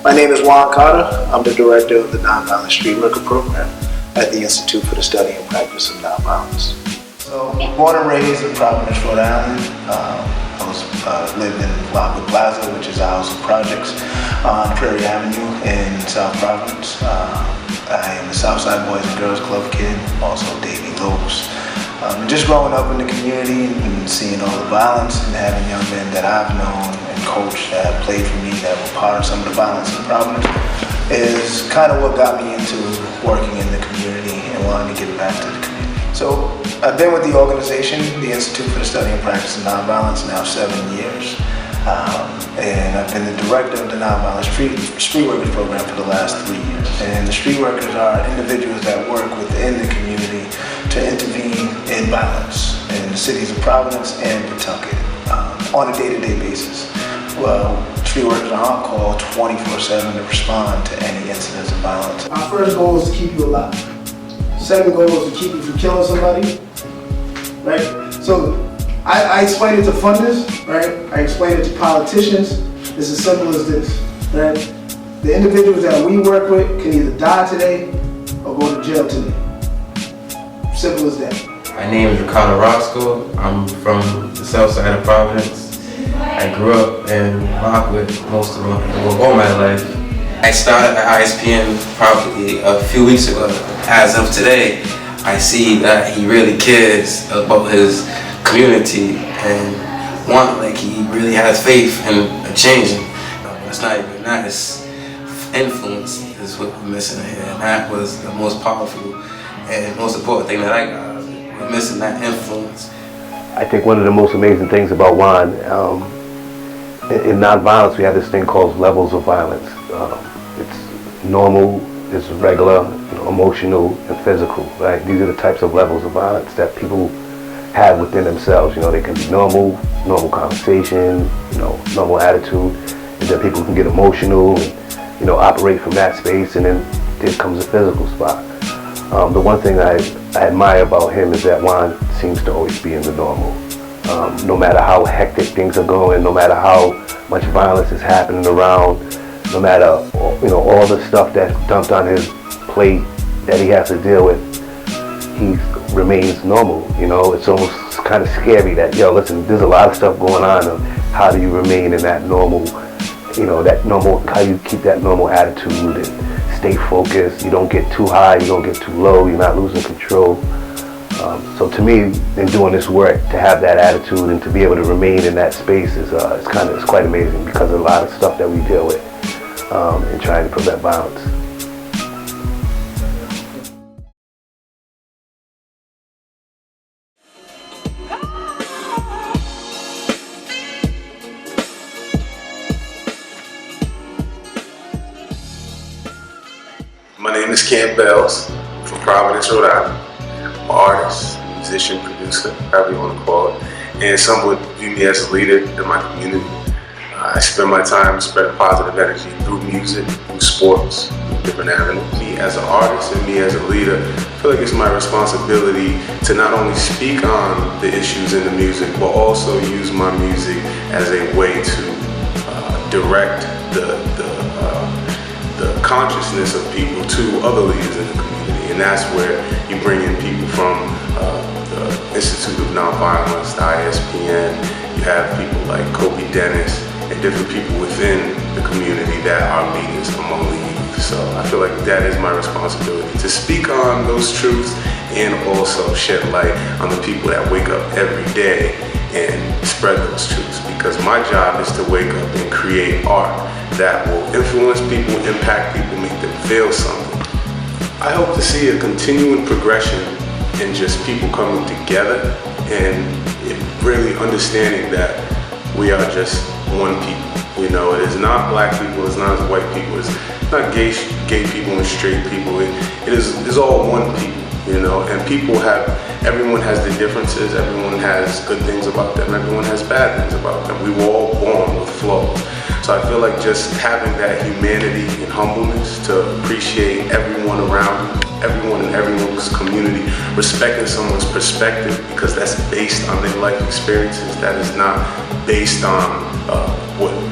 My name is Juan Carter. I'm the director of the Nonviolent Street Worker Program at the Institute for the Study and Practice of Nonviolence. So, born and raised in Providence, Rhode Island. I lived in Lockwood Plaza, which is a house of projects on Prairie Avenue in South Providence. I am a Southside Boys and Girls Club kid, also Davy Lopes. Just growing up in the community and seeing all the violence and having young men that I've known and coached that have played for me that were part of some of the violence in Providence is kind of what got me into working in the community and wanting to give back to the community. So I've been with the organization, the Institute for the Study and Practice of Nonviolence, now 7 years. And I've been the director of the Nonviolent Street Workers Program for the last 3 years. And the street workers are individuals that work within the community to intervene in violence in the cities of Providence and Pawtucket on a day-to-day basis. Well, street workers are on call 24/7 to respond to any incidents of violence. Our first goal is to keep you alive. Second goal is to keep you from killing somebody, right? So I explain it to funders, right? I explain it to politicians. It's as simple as this, right? The individuals that we work with can either die today or go to jail today. Simple as that. My name is Ricardo Roscoe. I'm from the south side of Providence. I grew up in Lockwood all my life. I started at ISPN probably a few weeks ago. As of today, I see that he really cares about his community and he really has faith in changing. It's not even that, it's influence is what we're missing here. And that was the most powerful and most important thing that I got out of it. We're missing that influence. I think one of the most amazing things about Juan, in nonviolence, we have this thing called levels of violence. It's normal, it's regular, emotional, and physical, right? These are the types of levels of violence that people have within themselves. They can be normal conversation, normal attitude, and then people can get emotional and, operate from that space, and then there comes a physical spot. The one thing I admire about him is that Juan seems to always be in the normal. No matter how hectic things are going, no matter how much violence is happening around, no matter all the stuff that's dumped on his plate that he has to deal with, he remains normal. It's almost kind of scary that, listen, there's a lot of stuff going on, and how do you remain in that normal, how you keep that normal attitude and stay focused. You don't get too high, you don't get too low, you're not losing control. So to me, in doing this work, to have that attitude and to be able to remain in that space is it's quite amazing, because of a lot of stuff that we deal with in trying to prevent violence. My name is Ken Bells from Providence, Rhode Island. I'm an artist, musician, producer, however you want to call it, and some would view me as a leader in my community. I spend my time spreading positive energy through music, through sports, through different avenues. Me as an artist and me as a leader, I feel like it's my responsibility to not only speak on the issues in the music, but also use my music as a way to direct the consciousness of people to other leaders in the community. And that's where you bring in people from the Institute of Nonviolence, the ISPN. You have people like Kobe Dennis and different people within the community that are leaders among the youth. So I feel like that is my responsibility, to speak on those truths and also shed light on the people that wake up every day and spread those truths, because my job is to wake up and create art that will influence people, impact people, make them feel something. I hope to see a continuing progression in just people coming together and really understanding that we are just one people. It is not black people, it's not white people, it's not gay people and straight people. It's all one people. And everyone has their differences, everyone has good things about them, everyone has bad things about them. We were all born with flaws. So I feel like just having that humanity and humbleness to appreciate everyone around you, everyone in everyone's community, respecting someone's perspective because that's based on their life experiences. That is not based on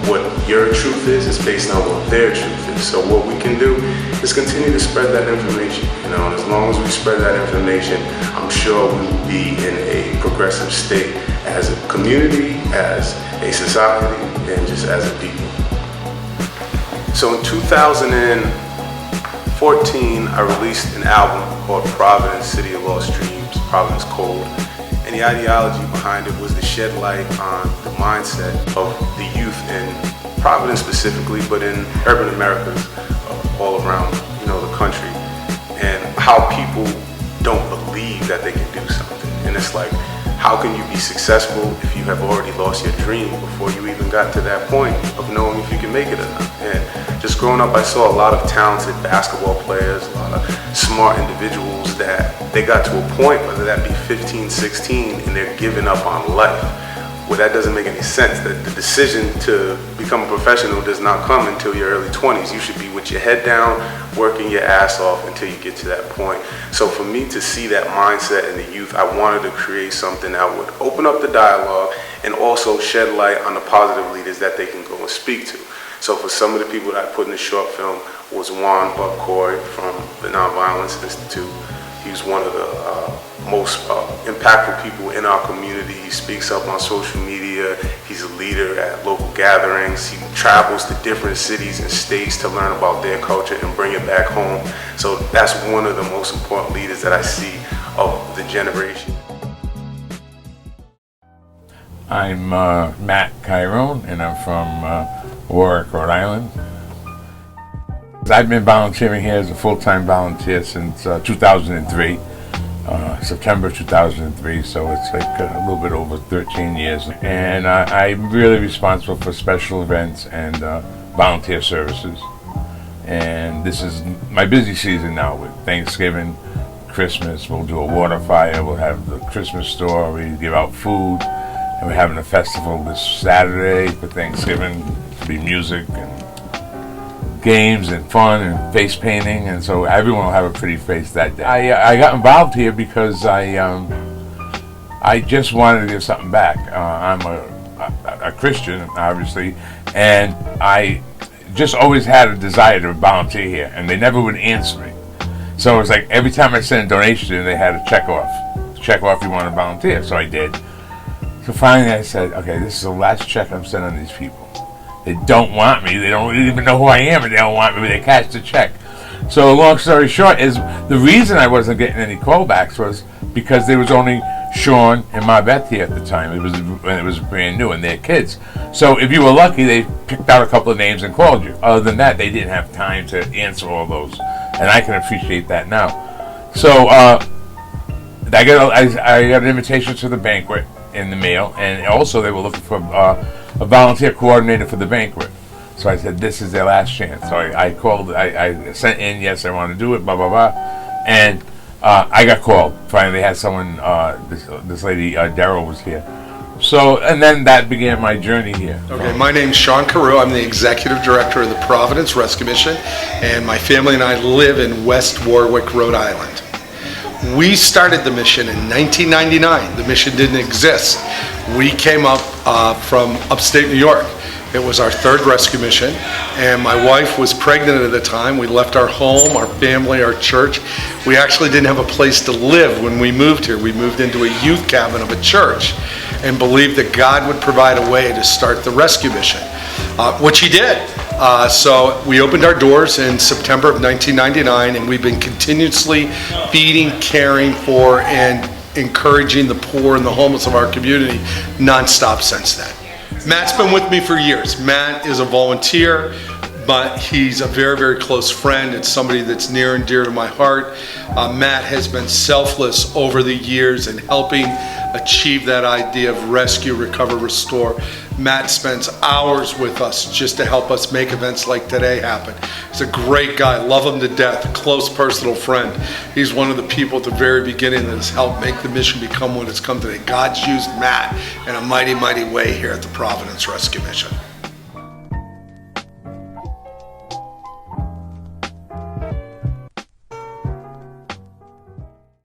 what your truth is. It's based on what their truth is. So what we can do is continue to spread that information. And as long as we spread that information, I'm sure we will be in a progressive state as a community, as a society, and just as a people. So in 2014, I released an album called Providence, City of Lost Dreams, Providence Cold. And the ideology behind it was to shed light on the mindset of the youth in Providence specifically, but in urban Americas all around, the country, and how people don't believe that they can do something. And it's like, how can you be successful if you have already lost your dream before you even got to that point of knowing if you can make it or not? And just growing up, I saw a lot of talented basketball players, a lot of smart individuals that they got to a point, whether that be 15, 16, and they're giving up on life. Well, that doesn't make any sense. That the decision to become a professional does not come until your early 20s. You should be with your head down, working your ass off until you get to that point. So for me to see that mindset in the youth, I wanted to create something that would open up the dialogue and also shed light on the positive leaders that they can go and speak to. So for some of the people that I put in the short film was Juan Buck Corey from the Nonviolence Institute. He's one of the most impactful people in our community. He speaks up on social media. He's a leader at local gatherings. He travels to different cities and states to learn about their culture and bring it back home. So that's one of the most important leaders that I see of the generation. I'm Matt Chiron, and I'm from Warwick, Rhode Island. I've been volunteering here as a full-time volunteer since 2003, September 2003, so it's like a little bit over 13 years. And I'm really responsible for special events and volunteer services. And this is my busy season now with Thanksgiving, Christmas. We'll do a water fire, we'll have the Christmas store, we give out food, and we're having a festival this Saturday for Thanksgiving. It'll be music and games and fun and face painting, and so everyone will have a pretty face that day. I got involved here because I just wanted to give something back. I'm a Christian, obviously, and I just always had a desire to volunteer here, and they never would answer me. So it was like every time I sent a donation, they had to check off you want to volunteer. So I did. So finally I said, okay, this is the last check I'm sending these people. They don't want me. They don't even know who I am, and they don't want me. They cash the check. So long story short is the reason I wasn't getting any callbacks was because there was only Sean and Marbeth here at the time. It was brand new, and their kids. So if you were lucky, they picked out a couple of names and called you. Other than that, they didn't have time to answer all those, and I can appreciate that now. So I got an invitation to the banquet in the mail, and also they were looking for a volunteer coordinator for the banquet. So I said, this is their last chance. So I called, I sent in, yes, I want to do it, blah, blah, blah. And I got called. Finally, they had someone, this lady, Daryl, was here. So, and then that began my journey here. Okay, my name's Sean Carew. I'm the Executive Director of the Providence Rescue Mission, and my family and I live in West Warwick, Rhode Island. We started the mission in 1999. The mission didn't exist. We came up from upstate New York. It was our third rescue mission, and my wife was pregnant at the time. We left our home, our family, our church. We actually didn't have a place to live when we moved here. We moved into a youth cabin of a church and believed that God would provide a way to start the rescue mission, which He did. So we opened our doors in September of 1999, and we've been continuously feeding, caring for, and encouraging the poor and the homeless of our community nonstop since then. Matt's been with me for years. Matt is a volunteer, but he's a very, very close friend. It's somebody that's near and dear to my heart. Matt has been selfless over the years in helping achieve that idea of rescue, recover, restore. Matt spends hours with us just to help us make events like today happen. He's a great guy, love him to death, a close personal friend. He's one of the people at the very beginning that has helped make the mission become what it's come today. God's used Matt in a mighty, mighty way here at the Providence Rescue Mission.